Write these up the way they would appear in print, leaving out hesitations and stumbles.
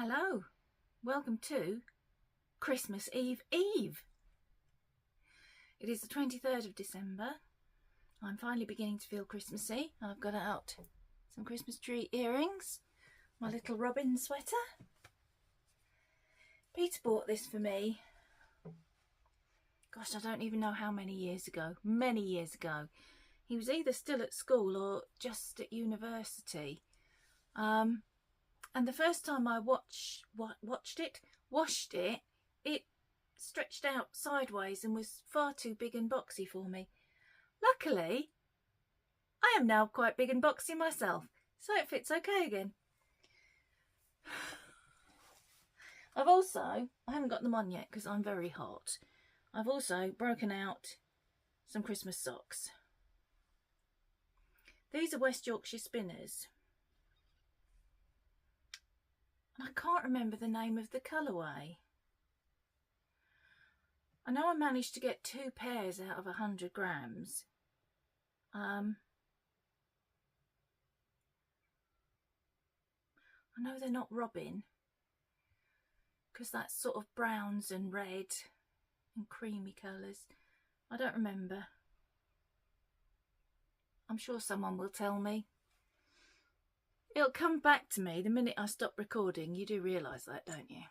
Hello, welcome to Christmas Eve Eve. It is the 23rd of December. I'm finally beginning to feel Christmassy. I've got out some Christmas tree earrings, my little robin sweater. Peter bought this for me. Gosh, I don't even know how many years ago. Many years ago. He was either still at school or just at university. And the first time I washed it, it stretched out sideways and was far too big and boxy for me. Luckily, I am now quite big and boxy myself, so it fits okay again. I haven't got them on yet because I'm very hot. I've also broken out some Christmas socks. These are West Yorkshire Spinners. I can't remember the name of the colourway. I know I managed to get 2 pairs out of 100 grams. I know they're not robin, because that's sort of browns and red and creamy colours. I don't remember. I'm sure someone will tell me. It'll come back to me the minute I stop recording. You do realise that, don't you?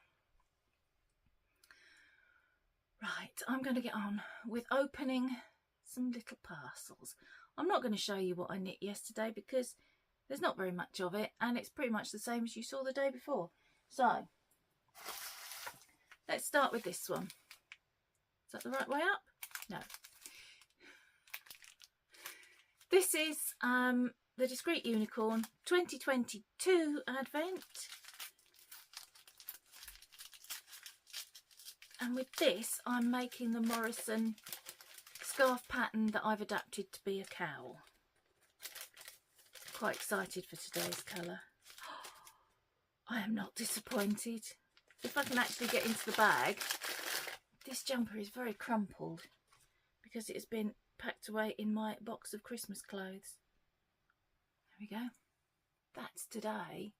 Right, I'm going to get on with opening some little parcels. I'm not going to show you what I knit yesterday because there's not very much of it and it's pretty much the same as you saw the day before. So, let's start with this one. Is that the right way up? No. This is the Discreet Unicorn 2022 Advent. And with this, I'm making the Morrison scarf pattern that I've adapted to be a cowl. Quite excited for today's colour. I am not disappointed. If I can actually get into the bag. This jumper is very crumpled because it has been packed away in my box of Christmas clothes. There we go. That's today.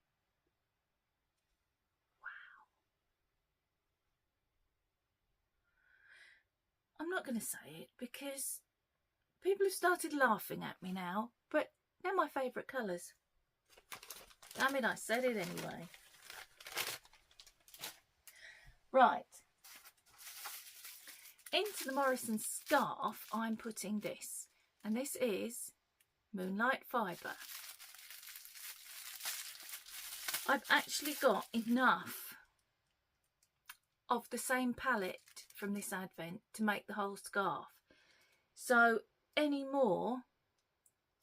Wow. I'm not going to say it because people have started laughing at me now, but they're my favourite colours. I mean, I said it anyway. Right. Into the Morrison scarf, I'm putting this. And this is Moonlight Fibre. I've actually got enough of the same palette from this Advent to make the whole scarf. So any more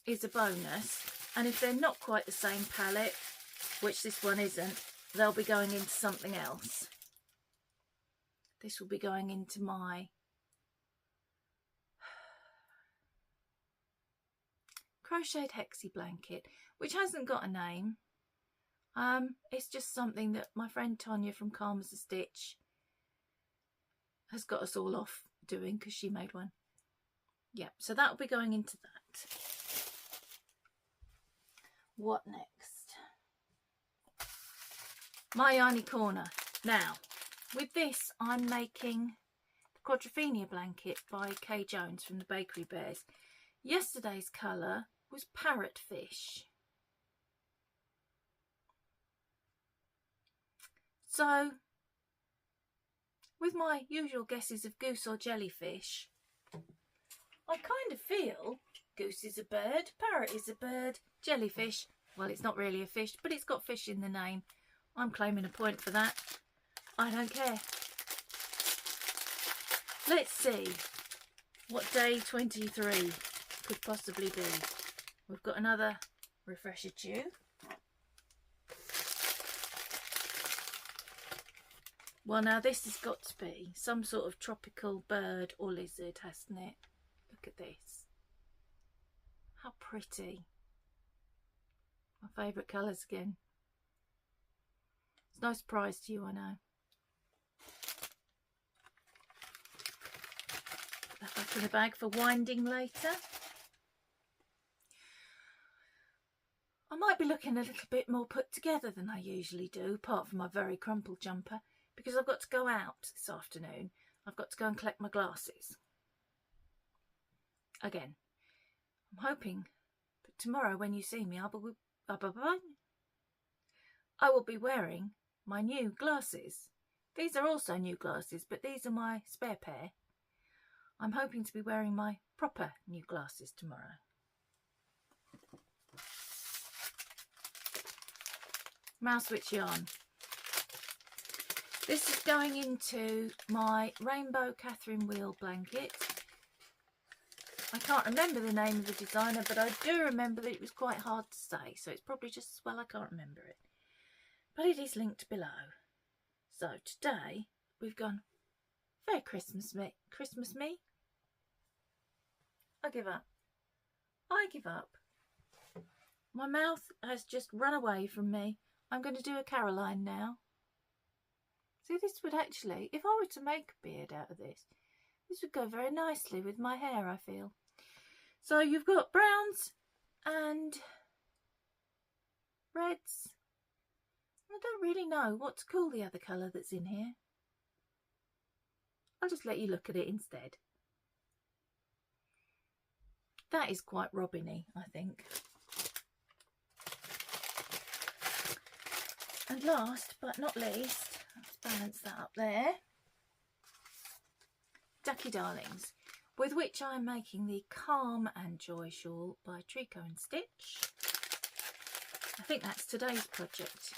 is a bonus. And if they're not quite the same palette, which this one isn't, they'll be going into something else. This will be going into my crocheted hexie blanket, which hasn't got a name. It's just something that my friend Tonya from Karma's a Stitch has got us all off doing because she made one. Yeah, so that'll be going into that. What next? My Yarny Corner. Now, with this, I'm making the Quadrophenia blanket by Kay Jones from the Bakery Bears. Yesterday's colour was Parrotfish. So, with my usual guesses of goose or jellyfish, I kind of feel goose is a bird, parrot is a bird, jellyfish, well, it's not really a fish, but it's got fish in the name. I'm claiming a point for that. I don't care. Let's see what day 23 could possibly be. We've got another refresher tube. Well, now this has got to be some sort of tropical bird or lizard, hasn't it? Look at this. How pretty. My favourite colours again. It's no surprise to you, I know. Put that back in the bag for winding later. I might be looking a little bit more put together than I usually do, apart from my very crumpled jumper, because I've got to go out this afternoon. I've got to go and collect my glasses. Again, I'm hoping that tomorrow when you see me, I will be wearing my new glasses. These are also new glasses, but these are my spare pair. I'm hoping to be wearing my proper new glasses tomorrow. Mouse Witch yarn. This is going into my Rainbow Catherine Wheel blanket. I can't remember the name of the designer, but I do remember that it was quite hard to say, so it's probably just as well I can't remember it. But it is linked below. So today we've gone very Christmas me. I give up. I give up. My mouth has just run away from me. I'm going to do a Caroline now. See, this would actually, if I were to make a beard out of this would go very nicely with my hair, I feel. So you've got browns and reds. I don't really know what to call the other colour that's in here. I'll just let you look at it instead. That is quite robin-y, I think. And last but not least, let's balance that up there. Ducky Darlings, with which I'm making the Calm and Joy shawl by Tricot and Stitch. I think that's today's project.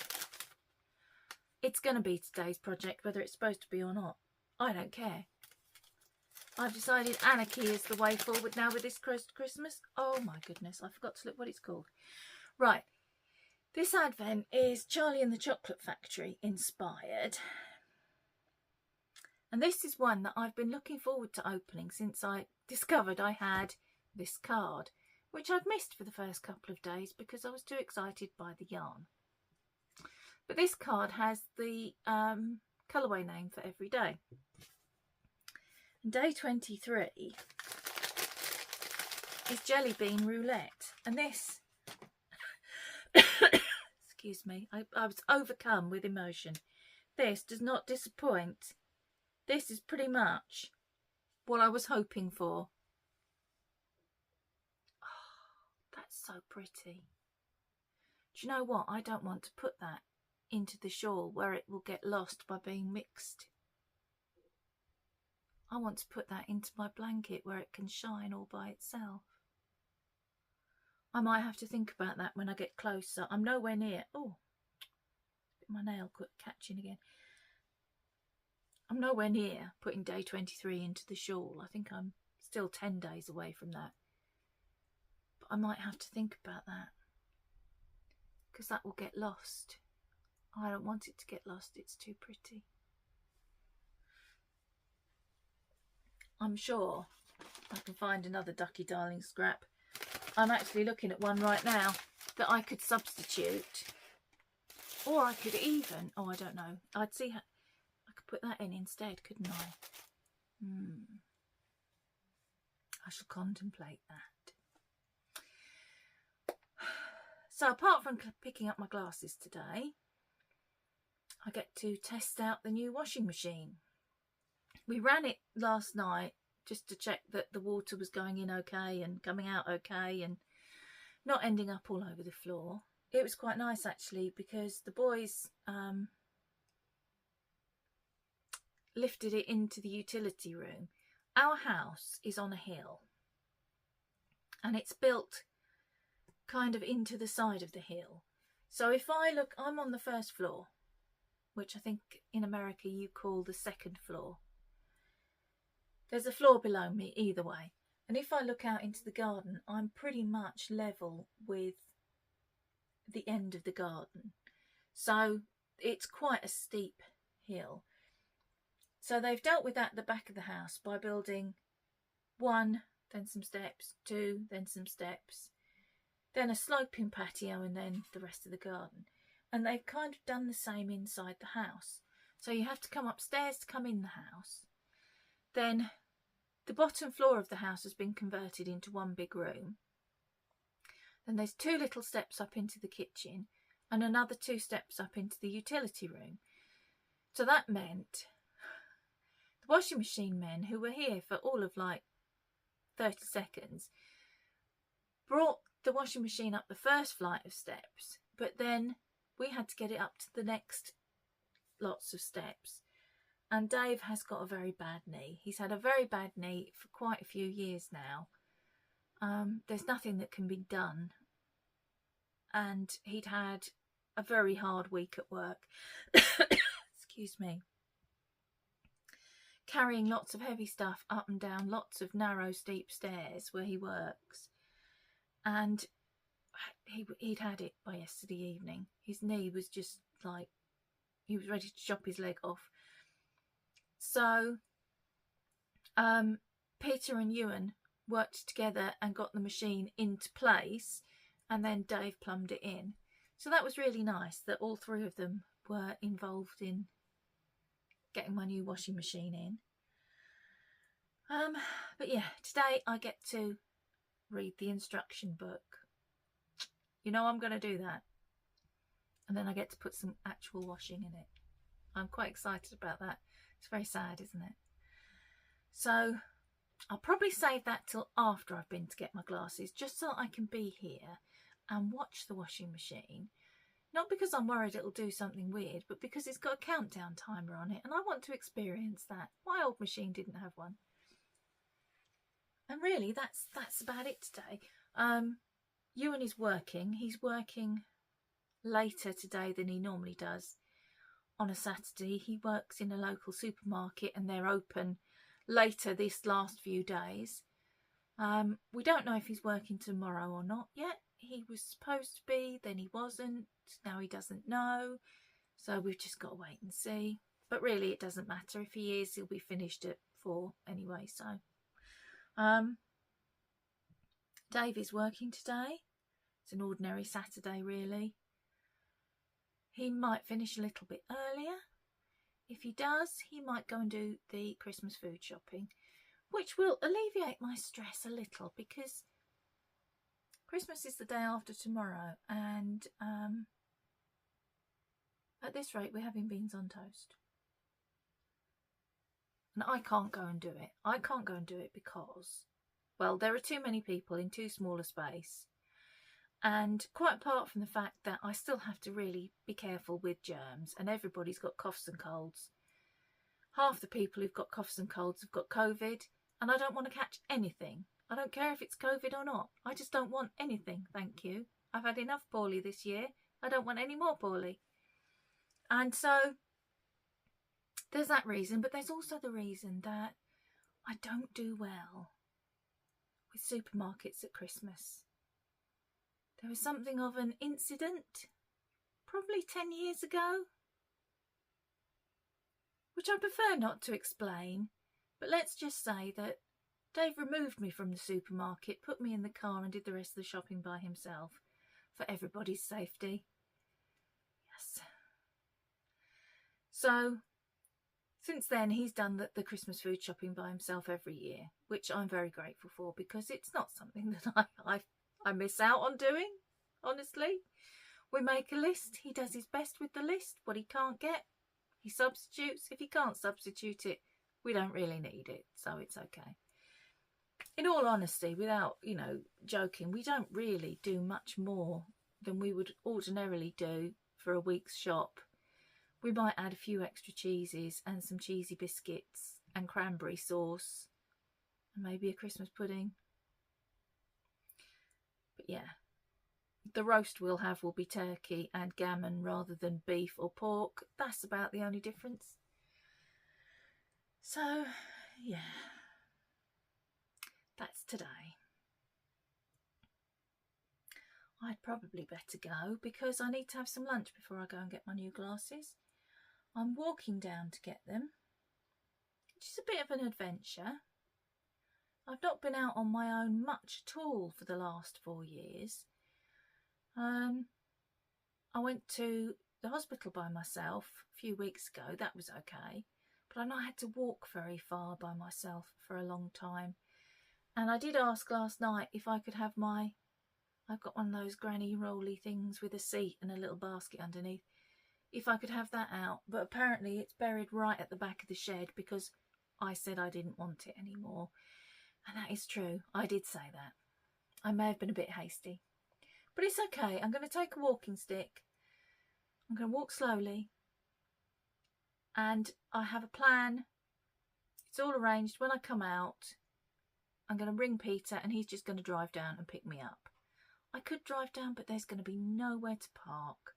It's going to be today's project, whether it's supposed to be or not. I don't care. I've decided anarchy is the way forward now with this close to Christmas. Oh my goodness, I forgot to look what it's called. Right, this advent is Charlie and the Chocolate Factory inspired. And this is one that I've been looking forward to opening since I discovered I had this card, which I'd missed for the first couple of days because I was too excited by the yarn. But this card has the colourway name for every day. And day 23 is Jelly Bean Roulette. And this, excuse me, I was overcome with emotion. This does not disappoint. This is pretty much what I was hoping for. Oh, that's so pretty. Do you know what? I don't want to put that into the shawl where it will get lost by being mixed. I want to put that into my blanket where it can shine all by itself. I might have to think about that when I get closer. I'm nowhere near. Oh, my nail catching again. I'm nowhere near putting day 23 into the shawl. I think I'm still 10 days away from that. But I might have to think about that, because that will get lost. I don't want it to get lost. It's too pretty. I'm sure I can find another Ducky Darling scrap. I'm actually looking at one right now that I could substitute. Or I could even, oh, I don't know. I'd see how I could put that in instead, couldn't I? I shall contemplate that. So apart from picking up my glasses today, I get to test out the new washing machine. We ran it last night just to check that the water was going in okay and coming out okay and not ending up all over the floor. It was quite nice actually, because the boys lifted it into the utility room. Our house is on a hill and it's built kind of into the side of the hill. So if I look, I'm on the first floor, which I think in America you call the second floor. There's a floor below me either way. And if I look out into the garden, I'm pretty much level with the end of the garden. So it's quite a steep hill. So they've dealt with that at the back of the house by building 1, then some steps, 2, then some steps, then a sloping patio, and then the rest of the garden. And they've kind of done the same inside the house. So you have to come upstairs to come in the house. Then the bottom floor of the house has been converted into one big room. Then there's 2 little steps up into the kitchen and another 2 steps up into the utility room. So that meant the washing machine men, who were here for all of like 30 seconds, brought the washing machine up the first flight of steps, but then we had to get it up to the next lots of steps. And Dave has got a very bad knee. He's had a very bad knee for quite a few years now. There's nothing that can be done. And he'd had a very hard week at work. Excuse me. Carrying lots of heavy stuff up and down lots of narrow, steep stairs where he works. And he'd had it by yesterday evening. His knee was just like, he was ready to chop his leg off. So Peter and Ewan worked together and got the machine into place, and then Dave plumbed it in. So that was really nice that all 3 of them were involved in getting my new washing machine in. But yeah, today I get to read the instruction book. You know, I'm going to do that. And then I get to put some actual washing in it. I'm quite excited about that. It's very sad, isn't it? So I'll probably save that till after I've been to get my glasses, just so I can be here and watch the washing machine. Not because I'm worried it'll do something weird, but because it's got a countdown timer on it and I want to experience that. My old machine didn't have one. And really, that's about it today. Ewan is working. He's working later today than he normally does on a Saturday. He works in a local supermarket and they're open later this last few days. We don't know if he's working tomorrow or not yet. He was supposed to be, then he wasn't. Now he doesn't know. So we've just got to wait and see. But really, it doesn't matter. If he is, he'll be finished at 4 anyway. So Dave is working today. It's an ordinary Saturday, really. He might finish a little bit earlier. If he does, he might go and do the Christmas food shopping, which will alleviate my stress a little, because Christmas is the day after tomorrow, and at this rate we're having beans on toast. And I can't go and do it. I can't go and do it because, well, there are too many people in too small a space. And quite apart from the fact that I still have to really be careful with germs, and everybody's got coughs and colds. Half the people who've got coughs and colds have got COVID, and I don't want to catch anything. I don't care if it's COVID or not. I just don't want anything, thank you. I've had enough poorly this year. I don't want any more poorly. And so there's that reason, but there's also the reason that I don't do well with supermarkets at Christmas. There was something of an incident, probably 10 years ago, which I prefer not to explain, but let's just say that Dave removed me from the supermarket, put me in the car and did the rest of the shopping by himself for everybody's safety. Yes. So, since then he's done the Christmas food shopping by himself every year, which I'm very grateful for, because it's not something that I miss out on doing, honestly. We make a list. He does his best with the list. What he can't get, he substitutes. If he can't substitute it, we don't really need it, so it's okay. In all honesty, without, joking, we don't really do much more than we would ordinarily do for a week's shop. We might add a few extra cheeses and some cheesy biscuits and cranberry sauce and maybe a Christmas pudding. But yeah, the roast we'll have will be turkey and gammon rather than beef or pork. That's about the only difference. So, yeah, that's today. I'd probably better go because I need to have some lunch before I go and get my new glasses. I'm walking down to get them, which is a bit of an adventure. I've not been out on my own much at all for the last 4 years. I went to the hospital by myself a few weeks ago. That was okay. But I know I had to walk very far by myself for a long time. And I did ask last night if I could have my I've got one of those granny rolly things with a seat and a little basket underneath. If I could have that out, but apparently it's buried right at the back of the shed because I said I didn't want it anymore. And that is true. I did say that. I may have been a bit hasty. But it's okay. I'm going to take a walking stick. I'm going to walk slowly. And I have a plan. It's all arranged. When I come out, I'm going to ring Peter and he's just going to drive down and pick me up. I could drive down, but there's going to be nowhere to park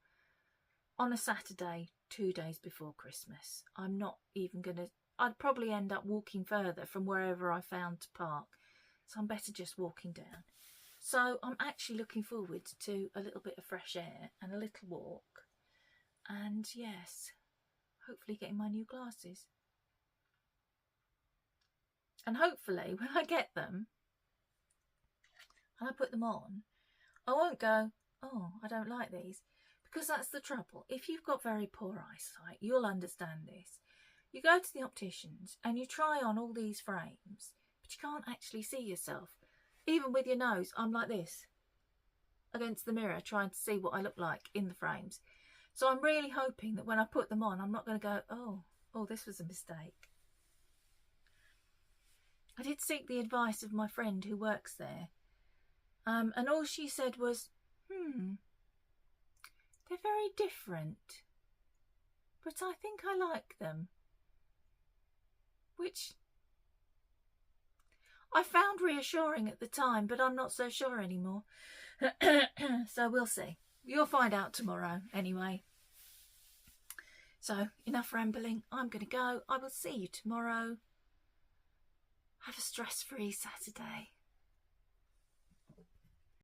on a Saturday 2 days before Christmas. I'm not even going to... I'd probably end up walking further from wherever I found to park. So I'm better just walking down. So I'm actually looking forward to a little bit of fresh air and a little walk. And yes, hopefully getting my new glasses. And hopefully when I get them and I put them on, I won't go, oh, I don't like these. Because that's the trouble. If you've got very poor eyesight, you'll understand this. You go to the opticians and you try on all these frames, but you can't actually see yourself. Even with your nose, I'm like this, against the mirror, trying to see what I look like in the frames. So I'm really hoping that when I put them on, I'm not going to go, oh, this was a mistake. I did seek the advice of my friend who works there. And all she said was, they're very different, but I think I like them. Which I found reassuring at the time, but I'm not so sure anymore. So we'll see. You'll find out tomorrow anyway. So enough rambling. I'm going to go. I will see you tomorrow. Have a stress-free Saturday.